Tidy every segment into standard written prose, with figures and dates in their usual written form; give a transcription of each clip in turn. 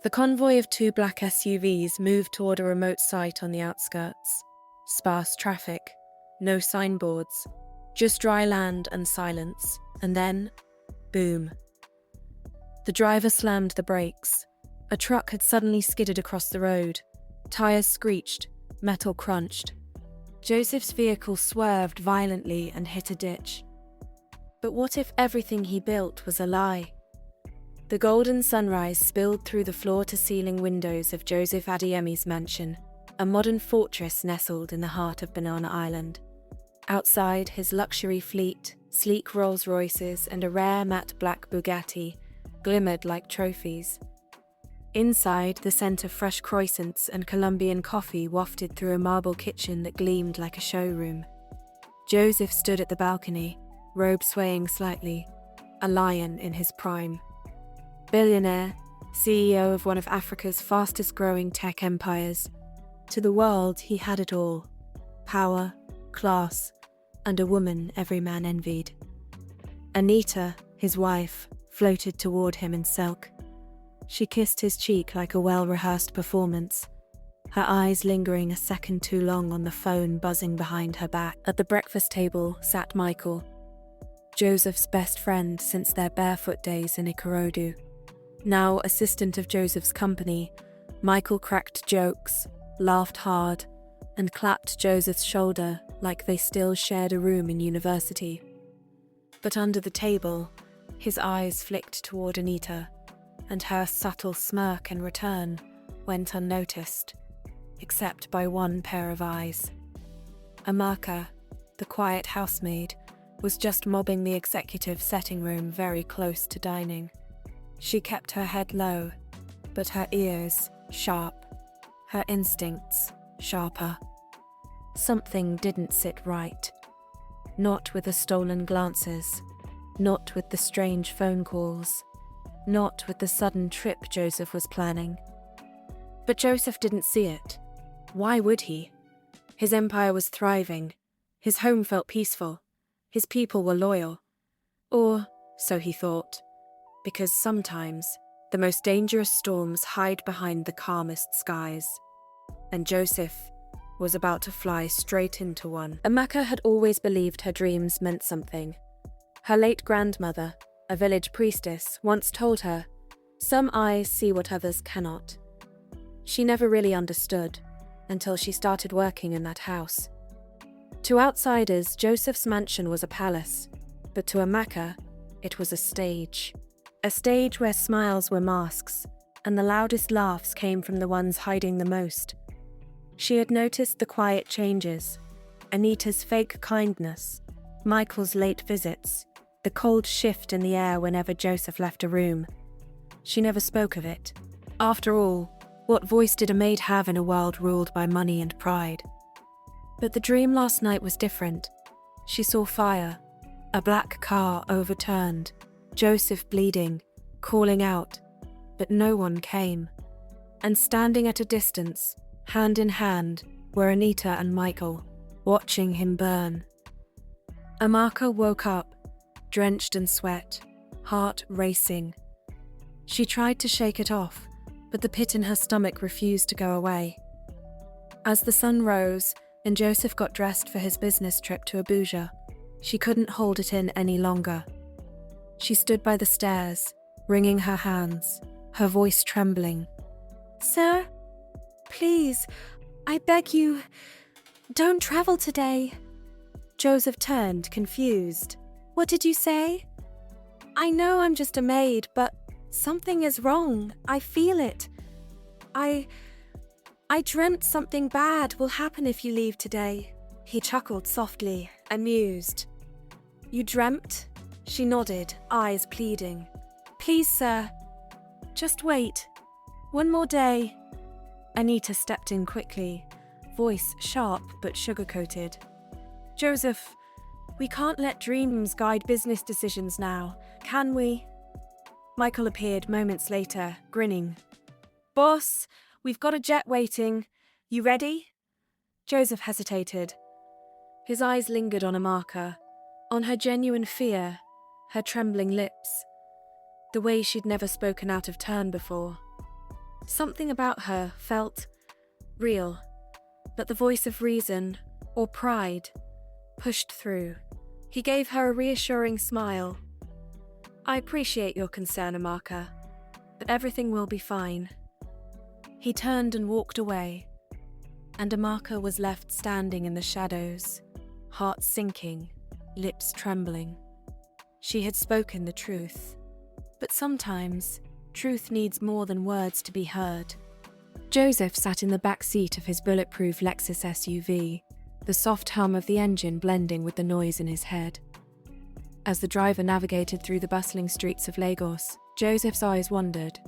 The convoy of two black SUVs moved toward a remote site on the outskirts. Sparse traffic, no signboards, just dry land and silence. And then, boom. The driver slammed the brakes. A truck had suddenly skidded across the road. Tires screeched, metal crunched. Joseph's vehicle swerved violently and hit a ditch. But what if everything he built was a lie? The golden sunrise spilled through the floor-to-ceiling windows of Joseph Adeyemi's mansion, a modern fortress nestled in the heart of Banana Island. Outside, his luxury fleet, sleek Rolls-Royces and a rare matte black Bugatti, glimmered like trophies. Inside, the scent of fresh croissants and Colombian coffee wafted through a marble kitchen that gleamed like a showroom. Joseph stood at the balcony, robe swaying slightly, a lion in his prime. Billionaire, CEO of one of Africa's fastest-growing tech empires. To the world, he had it all: power, class, and a woman every man envied. Anita, his wife, floated toward him in silk. She kissed his cheek like a well-rehearsed performance, her eyes lingering a second too long on the phone buzzing behind her back. At the breakfast table sat Michael, Joseph's best friend since their barefoot days in Ikorodu. Now assistant of Joseph's company, Michael cracked jokes, laughed hard, and clapped Joseph's shoulder like they still shared a room in university. But under the table, his eyes flicked toward Anita, and her subtle smirk in return went unnoticed, except by one pair of eyes. Amaka, the quiet housemaid, was just mobbing the executive setting room very close to dining. She kept her head low, but her ears sharp, her instincts sharper. Something didn't sit right. Not with the stolen glances, not with the strange phone calls, not with the sudden trip Joseph was planning. But Joseph didn't see it. Why would he? His empire was thriving. His home felt peaceful. His people were loyal. Or, so he thought, because sometimes the most dangerous storms hide behind the calmest skies. And Joseph was about to fly straight into one. Amaka had always believed her dreams meant something. Her late grandmother, a village priestess, once told her, "Some eyes see what others cannot." She never really understood until she started working in that house. To outsiders, Joseph's mansion was a palace, but to Amaka, it was a stage. A stage where smiles were masks, and the loudest laughs came from the ones hiding the most. She had noticed the quiet changes, Anita's fake kindness, Michael's late visits, the cold shift in the air whenever Joseph left a room. She never spoke of it. After all, what voice did a maid have in a world ruled by money and pride? But the dream last night was different. She saw fire, a black car overturned, Joseph bleeding, calling out, but no one came. And standing at a distance, hand in hand, were Anita and Michael, watching him burn. Amaka woke up, drenched in sweat, heart racing. She tried to shake it off, but the pit in her stomach refused to go away. As the sun rose and Joseph got dressed for his business trip to Abuja, she couldn't hold it in any longer. She stood by the stairs, wringing her hands, her voice trembling. "Sir, please, I beg you, don't travel today." Joseph turned, confused. "What did you say?" "I know I'm just a maid, but something is wrong. I feel it. I dreamt something bad will happen if you leave today." He chuckled softly, amused. "You dreamt?" She nodded, eyes pleading. "Please, sir, just wait. One more day." Anita stepped in quickly, voice sharp but sugar-coated. "Joseph, we can't let dreams guide business decisions now, can we?" Michael appeared moments later, grinning. "Boss, we've got a jet waiting. You ready?" Joseph hesitated. His eyes lingered on Amaka, on her genuine fear, her trembling lips, the way she'd never spoken out of turn before. Something about her felt real, but the voice of reason, or pride, pushed through. He gave her a reassuring smile. "I appreciate your concern, Amaka, but everything will be fine." He turned and walked away, and Amaka was left standing in the shadows, heart sinking, lips trembling. She had spoken the truth, but sometimes truth needs more than words to be heard. Joseph sat in the back seat of his bulletproof Lexus SUV, the soft hum of the engine blending with the noise in his head. As the driver navigated through the bustling streets of Lagos, Joseph's eyes wandered,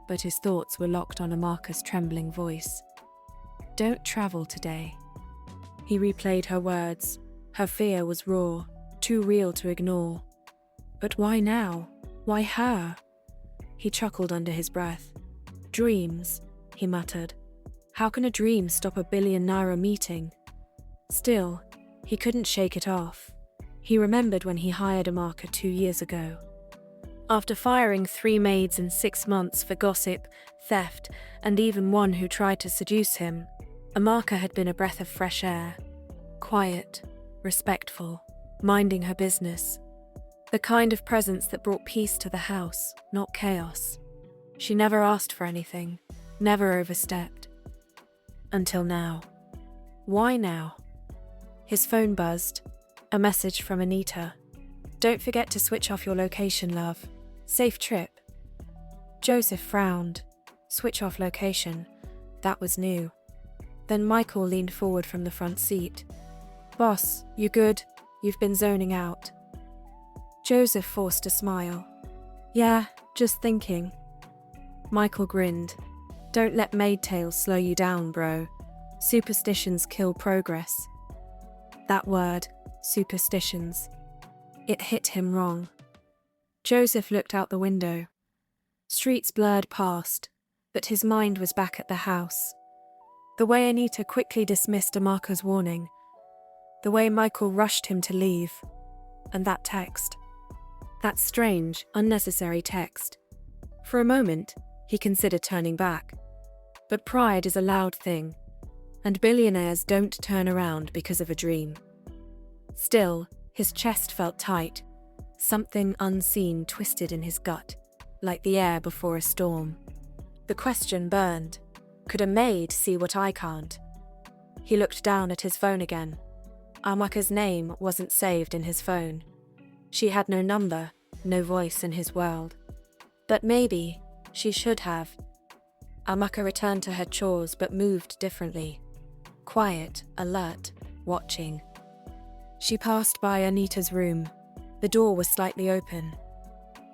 but his thoughts were locked on Amaka's trembling voice. "Don't travel today." He replayed her words. Her fear was raw, too real to ignore. But why now? Why her? He chuckled under his breath. "Dreams," he muttered. "How can a dream stop a billion-naira meeting?" Still, he couldn't shake it off. He remembered when he hired Amaka 2 years ago. After firing 3 maids in 6 months for gossip, theft, and even one who tried to seduce him, Amaka had been a breath of fresh air. Quiet, respectful, minding her business. The kind of presence that brought peace to the house, not chaos. She never asked for anything, never overstepped. Until now. Why now? His phone buzzed. A message from Anita. "Don't forget to switch off your location, love. Safe trip." Joseph frowned. Switch off location. That was new. Then Michael leaned forward from the front seat. "Boss, you good? You've been zoning out." Joseph forced a smile. "Yeah, just thinking." Michael grinned. "Don't let maid tales slow you down, bro. Superstitions kill progress." That word, superstitions. It hit him wrong. Joseph looked out the window. Streets blurred past, but his mind was back at the house. The way Anita quickly dismissed Amaka's warning. The way Michael rushed him to leave. And that text. That strange, unnecessary text. For a moment, he considered turning back. But pride is a loud thing, and billionaires don't turn around because of a dream. Still, his chest felt tight. Something unseen twisted in his gut, like the air before a storm. The question burned. Could a maid see what I can't? He looked down at his phone again. Amaka's name wasn't saved in his phone. She had no number, no voice in his world. But maybe she should have. Amaka returned to her chores but moved differently. Quiet, alert, watching. She passed by Anita's room. The door was slightly open.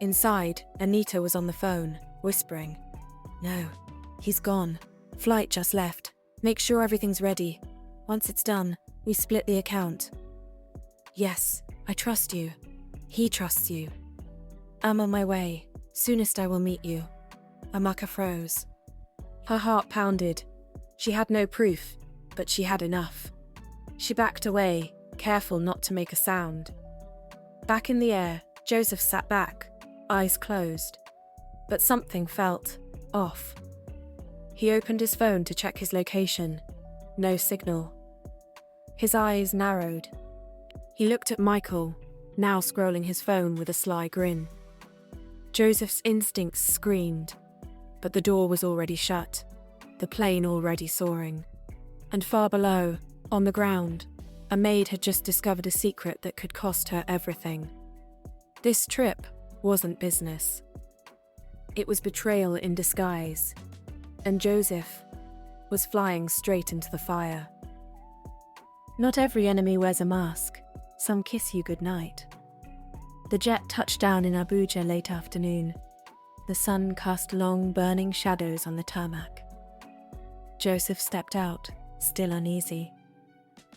Inside, Anita was on the phone, whispering. "No, he's gone. Flight just left. Make sure everything's ready. Once it's done, we split the account." "Yes, I trust you. He trusts you." "I'm on my way. Soonest I will meet you." Amaka froze. Her heart pounded. She had no proof, but she had enough. She backed away, careful not to make a sound. Back in the air, Joseph sat back, eyes closed. But something felt off. He opened his phone to check his location. No signal. His eyes narrowed. He looked at Michael, now scrolling his phone with a sly grin. Joseph's instincts screamed, but the door was already shut, the plane already soaring. And far below, on the ground, a maid had just discovered a secret that could cost her everything. This trip wasn't business. It was betrayal in disguise, and Joseph was flying straight into the fire. Not every enemy wears a mask. Some kiss you goodnight. The jet touched down in Abuja late afternoon. The sun cast long, burning shadows on the tarmac. Joseph stepped out, still uneasy.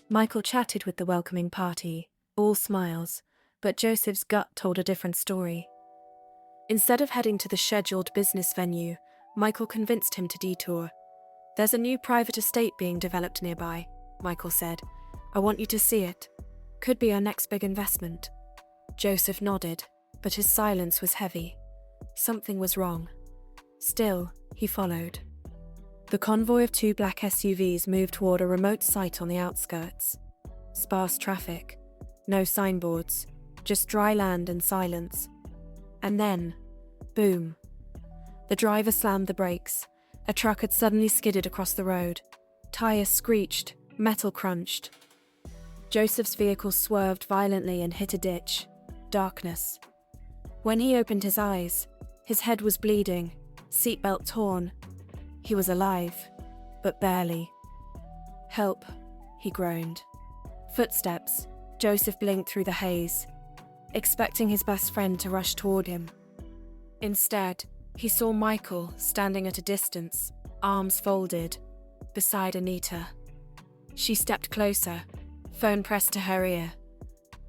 Michael chatted with the welcoming party, all smiles, but Joseph's gut told a different story. Instead of heading to the scheduled business venue, Michael convinced him to detour. "There's a new private estate being developed nearby," Michael said. "I want you to see it. Could be our next big investment." Joseph nodded, but his silence was heavy. Something was wrong. Still, he followed. The convoy of 2 black SUVs moved toward a remote site on the outskirts. Sparse traffic, no signboards, just dry land and silence. And then, boom. The driver slammed the brakes. A truck had suddenly skidded across the road. Tires screeched, metal crunched. Joseph's vehicle swerved violently and hit a ditch. Darkness. When he opened his eyes, his head was bleeding, seatbelt torn. He was alive, but barely. "Help," he groaned. Footsteps. Joseph blinked through the haze, expecting his best friend to rush toward him. Instead, he saw Michael standing at a distance, arms folded, beside Anita. She stepped closer, phone pressed to her ear.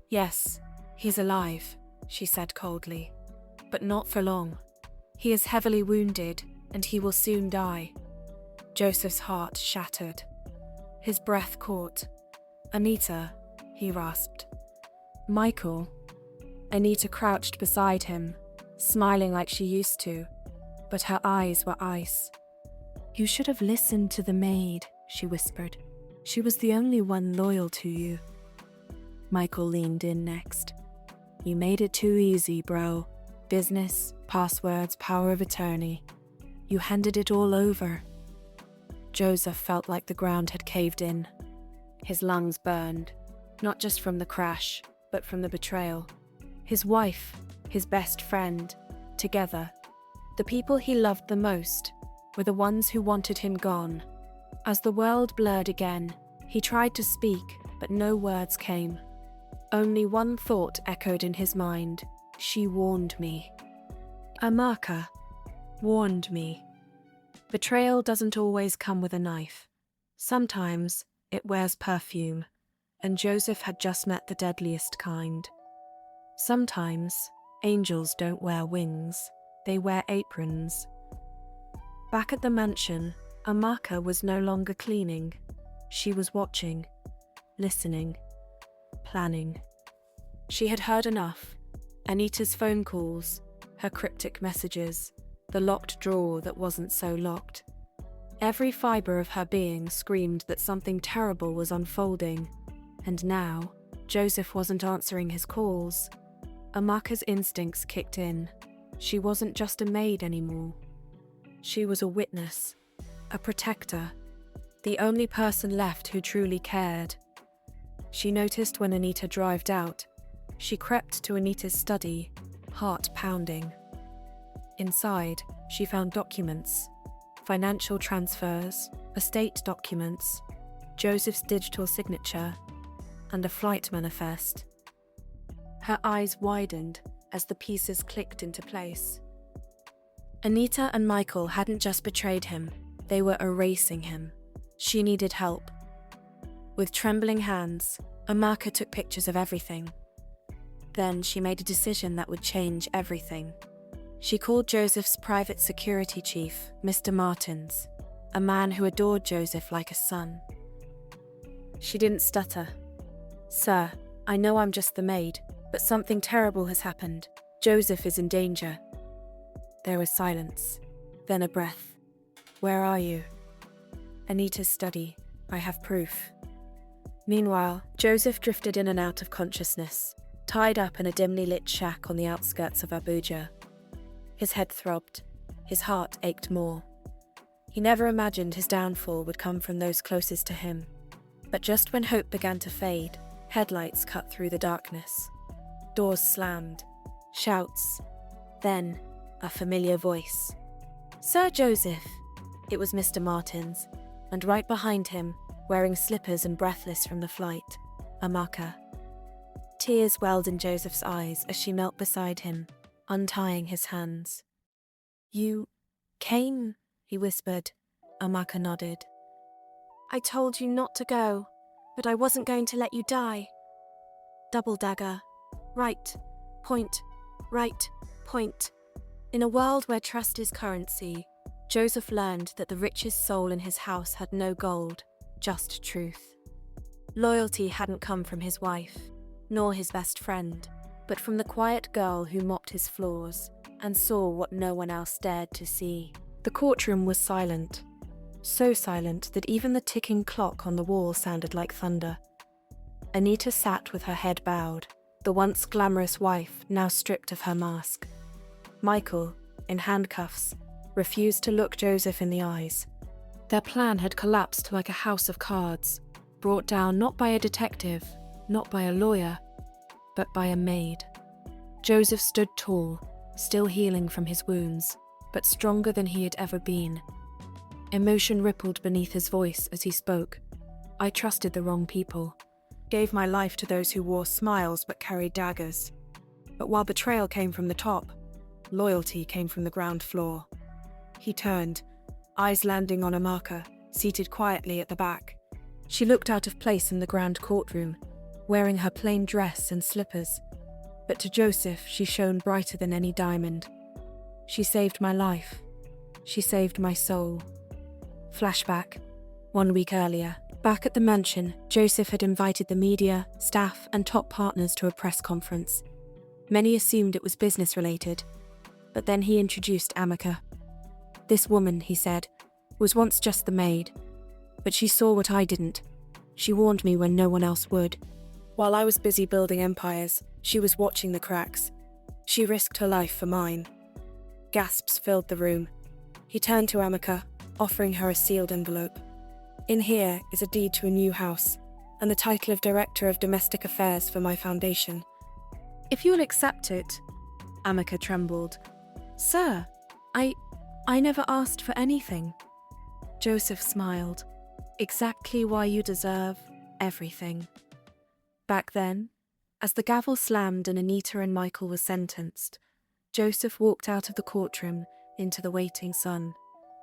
"Yes, he's alive," she said coldly, "but not for long. He is heavily wounded, and he will soon die." Joseph's heart shattered. His breath caught. "Anita," he rasped. "Michael." Anita crouched beside him, smiling like she used to, but her eyes were ice. "You should have listened to the maid," she whispered. "She was the only one loyal to you." Michael leaned in next. "You made it too easy, bro. Business, passwords, power of attorney. You handed it all over." Joseph felt like the ground had caved in. His lungs burned, not just from the crash, but from the betrayal. His wife, his best friend, together. The people he loved the most were the ones who wanted him gone. As the world blurred again, he tried to speak, but no words came. Only one thought echoed in his mind. She warned me. Amaka warned me. Betrayal doesn't always come with a knife. Sometimes it wears perfume, and Joseph had just met the deadliest kind. Sometimes angels don't wear wings, they wear aprons. Back at the mansion, Amaka was no longer cleaning. She was watching, listening, planning. She had heard enough. Anita's phone calls, her cryptic messages, the locked drawer that wasn't so locked. Every fibre of her being screamed that something terrible was unfolding. And now, Joseph wasn't answering his calls. Amaka's instincts kicked in. She wasn't just a maid anymore. She was a witness, a protector, the only person left who truly cared. She noticed when Anita drived out. She crept to Anita's study, heart pounding. Inside, she found documents, financial transfers, estate documents, Joseph's digital signature, and a flight manifest. Her eyes widened as the pieces clicked into place. Anita and Michael hadn't just betrayed him, they were erasing him. She needed help. With trembling hands, Amaka took pictures of everything. Then she made a decision that would change everything. She called Joseph's private security chief, Mr. Martins, a man who adored Joseph like a son. She didn't stutter. "Sir, I know I'm just the maid, but something terrible has happened. Joseph is in danger." There was silence, then a breath. "Where are you?" "Anita's study. I have proof." Meanwhile, Joseph drifted in and out of consciousness, tied up in a dimly lit shack on the outskirts of Abuja. His head throbbed. His heart ached more. He never imagined his downfall would come from those closest to him. But just when hope began to fade, headlights cut through the darkness. Doors slammed. Shouts. Then, a familiar voice. "Sir Joseph!" It was Mr. Martins, and right behind him, wearing slippers and breathless from the flight, Amaka. Tears welled in Joseph's eyes as she knelt beside him, untying his hands. "You came," he whispered. Amaka nodded. "I told you not to go, but I wasn't going to let you die." Double dagger. Right. Point. Right. Point. In a world where trust is currency, Joseph learned that the richest soul in his house had no gold, just truth. Loyalty hadn't come from his wife, nor his best friend, but from the quiet girl who mopped his floors and saw what no one else dared to see. The courtroom was silent. so silent that even the ticking clock on the wall sounded like thunder. Anita sat with her head bowed, the once glamorous wife now stripped of her mask. Michael, in handcuffs, refused to look Joseph in the eyes. Their plan had collapsed like a house of cards, brought down not by a detective, not by a lawyer, but by a maid. Joseph stood tall, still healing from his wounds, but stronger than he had ever been. Emotion rippled beneath his voice as he spoke. I trusted the wrong people, gave my life to those who wore smiles but carried daggers. But while betrayal came from the top, loyalty came from the ground floor. He turned, eyes landing on Amaka, seated quietly at the back. She looked out of place in the grand courtroom, wearing her plain dress and slippers. But to Joseph, she shone brighter than any diamond. She saved my life. She saved my soul. Flashback. 1 week earlier, back at the mansion, Joseph had invited the media, staff, and top partners to a press conference. Many assumed it was business-related, but then he introduced Amaka. This woman, he said, was once just the maid, but she saw what I didn't. She warned me when no one else would. While I was busy building empires, she was watching the cracks. She risked her life for mine. Gasps filled the room. He turned to Amaka, offering her a sealed envelope. In here is a deed to a new house, and the title of Director of Domestic Affairs for my foundation. If you'll accept it, Amaka trembled. Sir, I never asked for anything. Joseph smiled. Exactly why you deserve everything. Back then, as the gavel slammed and Anita and Michael were sentenced, Joseph walked out of the courtroom into the waiting sun.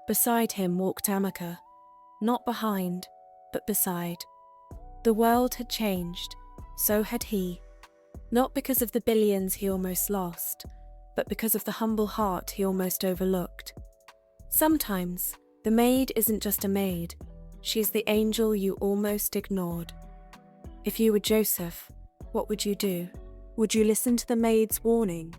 Beside him walked Amaka, not behind, but beside. The world had changed, so had he, not because of the billions he almost lost, but because of the humble heart he almost overlooked. Sometimes, the maid isn't just a maid, she's the angel you almost ignored. If you were Joseph, what would you do? Would you listen to the maid's warning,